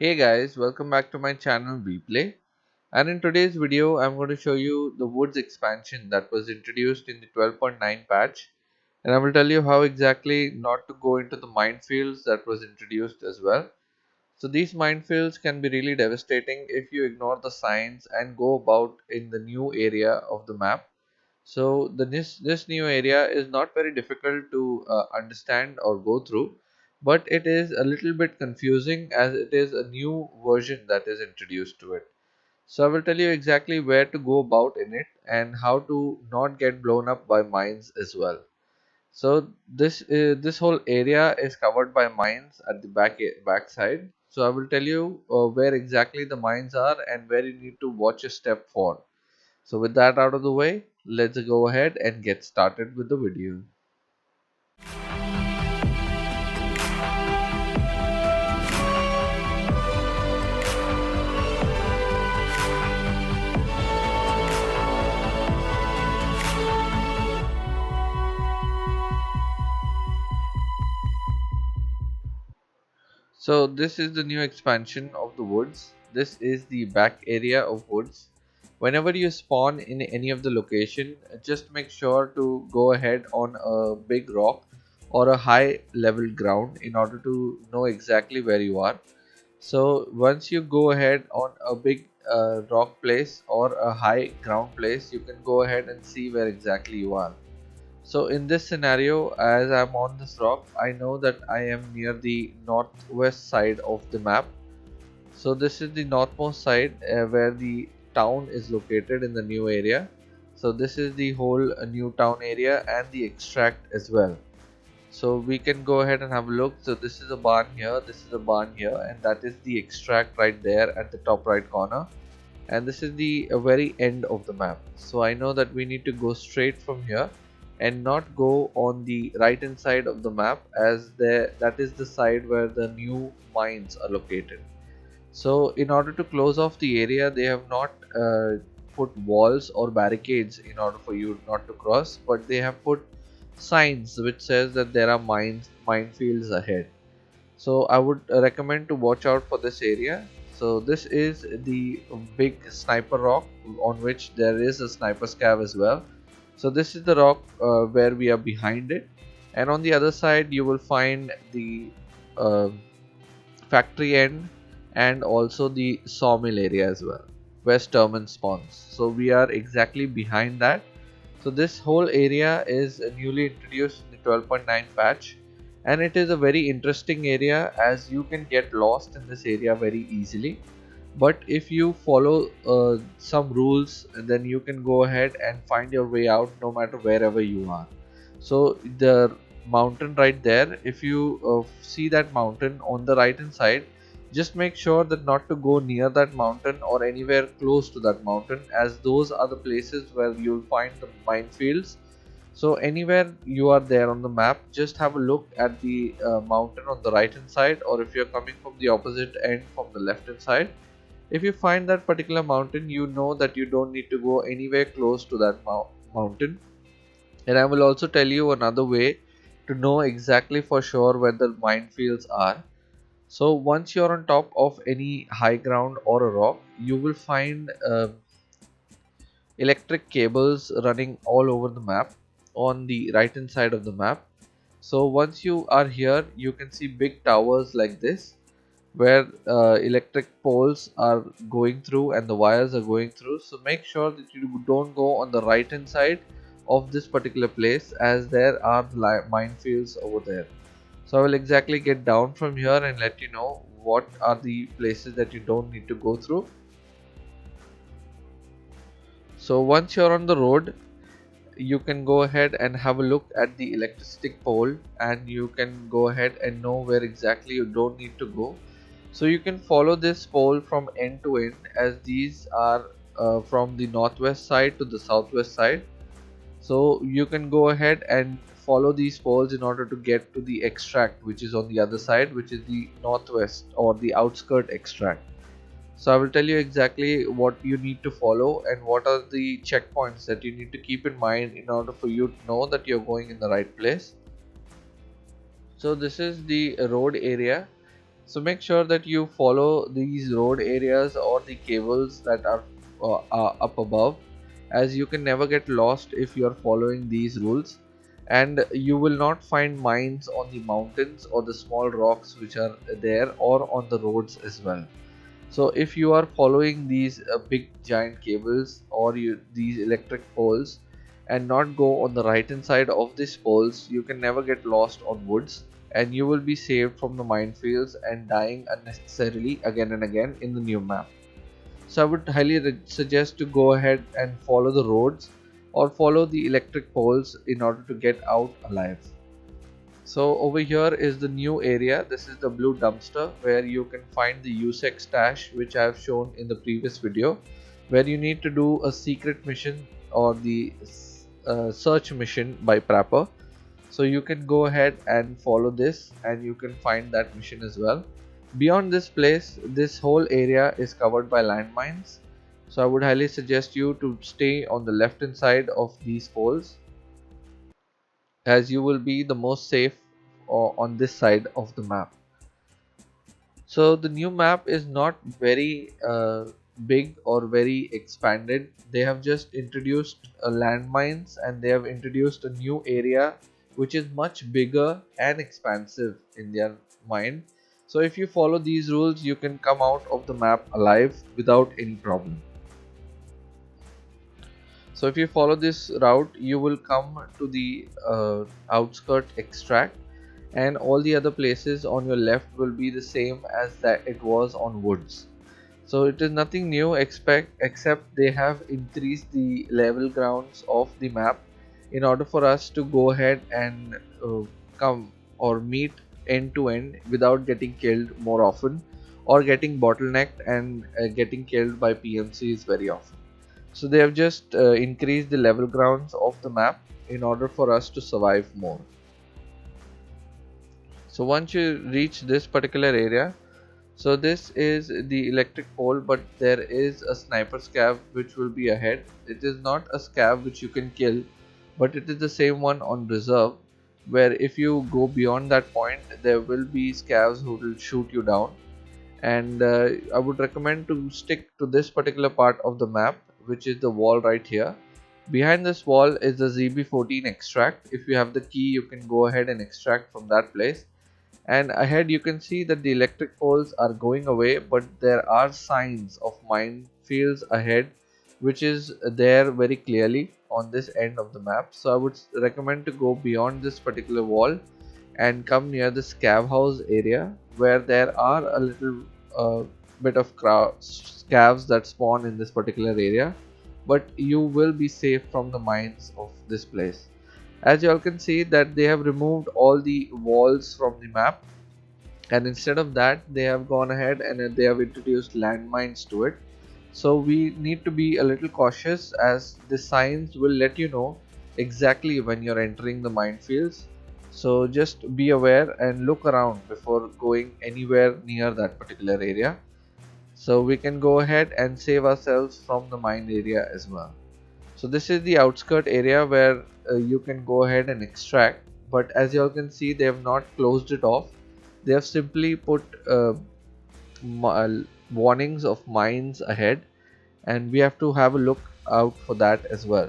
Hey guys, welcome back to my channel Play. And in today's video, I'm going to show you the Woods expansion that was introduced in the 12.9 patch. And I will tell you how exactly not to go into the minefields that was introduced as well. So these minefields can be really devastating if you ignore the signs and go about in the new area of the map. So this new area is not very difficult to understand or go through, but it is a little bit confusing as it is a new version that is introduced to it. So I will tell you exactly where to go about in it and how to not get blown up by mines as well. So this whole area is covered by mines at the back side. So I will tell you where exactly the mines are and where you need to watch a step for. So with that out of the way, let's go ahead and get started with the video. So this is the new expansion of the woods. This is the back area of woods. Whenever you spawn in any of the location, just make sure to go ahead on a big rock or a high level ground in order to know exactly where you are. So once you go ahead on a big rock place or a high ground place, you can go ahead and see where exactly you are. So in this scenario, as I'm on this rock, I know that I am near the northwest side of the map. So this is the northmost side where the town is located in the new area. So this is the whole new town area and the extract as well. So we can go ahead and have a look. So this is a barn here, this is a barn here, and that is the extract right there at the top right corner. And this is the very end of the map. So I know that we need to go straight from here and not go on the right hand side of the map, as that is the side where the new mines are located. So in order to close off the area, they have not put walls or barricades in order for you not to cross, but they have put signs which says that there are minefields ahead. So I would recommend to watch out for this area. So this is the big sniper rock on which there is a sniper scav as well. So this is the rock where we are behind it, and on the other side you will find the uh, factory end and also the sawmill area as well, where Sturman spawns. So we are exactly behind that. So this whole area is newly introduced in the 12.9 patch, and it is a very interesting area as you can get lost in this area very easily. But if you follow some rules, then you can go ahead and find your way out no matter wherever you are. So the mountain right there, if you see that mountain on the right hand side, just make sure that not to go near that mountain or anywhere close to that mountain, as those are the places where you'll find the minefields. So anywhere you are there on the map, just have a look at the mountain on the right hand side, or if you're coming from the opposite end from the left hand side, if you find that particular mountain, you know that you don't need to go anywhere close to that mountain. And I will also tell you another way to know exactly for sure where the minefields are. So once you're on top of any high ground or a rock, you will find electric cables running all over the map on the right hand side of the map. So once you are here, you can see big towers like this, where electric poles are going through and the wires are going through. So make sure that you don't go on the right hand side of this particular place, as there are minefields over there. So I will exactly get down from here and let you know what are the places that you don't need to go through. So once you're on the road, you can go ahead and have a look at the electricity pole, and you can go ahead and know where exactly you don't need to go. So you can follow this pole from end to end, as these are from the northwest side to the southwest side. So you can go ahead and follow these poles in order to get to the extract, which is on the other side, which is the northwest or the outskirt extract. So I will tell you exactly what you need to follow and what are the checkpoints that you need to keep in mind in order for you to know that you're going in the right place. So this is the road area. So make sure that you follow these road areas or the cables that are up above, as you can never get lost if you are following these rules. And you will not find mines on the mountains or the small rocks which are there, or on the roads as well. So if you are following these big giant cables, or these electric poles, and not go on the right hand side of these poles, you can never get lost on woods, and you will be saved from the minefields and dying unnecessarily again and again in the new map. So I would highly suggest to go ahead and follow the roads or follow the electric poles in order to get out alive. So over here is the new area. This is the blue dumpster where you can find the USEC stash, which I have shown in the previous video, where you need to do a secret mission or the search mission by Prapper. So you can go ahead and follow this and you can find that mission as well. Beyond this place, this whole area is covered by landmines. So I would highly suggest you to stay on the left hand side of these poles, as you will be the most safe on this side of the map. So the new map is not very big or very expanded. They have just introduced landmines, and they have introduced a new area which is much bigger and expansive in their mind. So if you follow these rules, you can come out of the map alive without any problem. So if you follow this route, you will come to the outskirt extract, and all the other places on your left will be the same as that it was on woods. So it is nothing new except they have increased the level grounds of the map in order for us to go ahead and come or meet end to end without getting killed more often, or getting bottlenecked and getting killed by PMCs very often. So they have just increased the level grounds of the map in order for us to survive more. So once you reach this particular area, so this is the electric pole, but there is a sniper scav which will be ahead. It is not a scav which you can kill, but it is the same one on reserve, where if you go beyond that point, there will be scavs who will shoot you down. And I would recommend to stick to this particular part of the map, which is the wall right here. Behind this wall is the ZB14 extract. If you have the key, you can go ahead and extract from that place. And ahead you can see that the electric poles are going away, but there are signs of minefields ahead, which is there very clearly on this end of the map. So I would recommend to go beyond this particular wall and come near the scav house area, where there are a little bit of scavs that spawn in this particular area, but you will be safe from the mines of this place. As you all can see that they have removed all the walls from the map, and instead of that they have gone ahead and they have introduced landmines to it. So we need to be a little cautious, as the signs will let you know exactly when you're entering the minefields. So just be aware and look around before going anywhere near that particular area, so we can go ahead and save ourselves from the mine area as well. So this is the outskirt area where you can go ahead and extract, but as you all can see, they have not closed it off. They have simply put warnings of mines ahead, and we have to have a look out for that as well.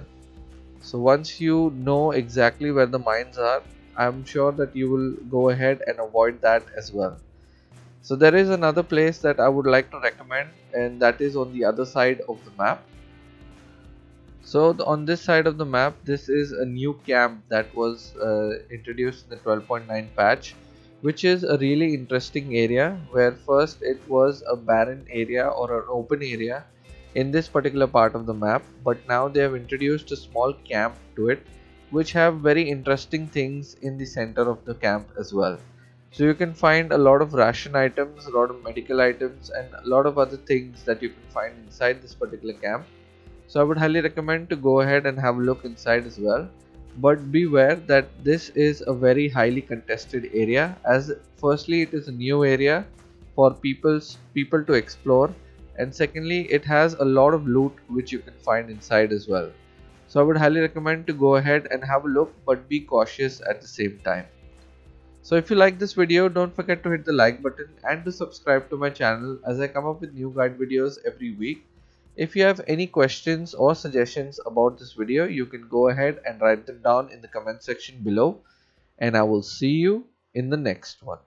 So once you know exactly where the mines are, I'm sure that you will go ahead and avoid that as well. So there is another place that I would like to recommend, and that is on the other side of the map. So on this side of the map, this is a new camp that was introduced in the 12.9 patch, which is a really interesting area, where first it was a barren area or an open area in this particular part of the map, but now they have introduced a small camp to it, which have very interesting things in the center of the camp as well. So you can find a lot of ration items, a lot of medical items, and a lot of other things that you can find inside this particular camp. So I would highly recommend to go ahead and have a look inside as well. But beware that this is a very highly contested area, as firstly it is a new area for people to explore, and secondly it has a lot of loot which you can find inside as well. So I would highly recommend to go ahead and have a look, but be cautious at the same time. So if you like this video, don't forget to hit the like button and to subscribe to my channel as I come up with new guide videos every week. If you have any questions or suggestions about this video, you can go ahead and write them down in the comment section below, and I will see you in the next one.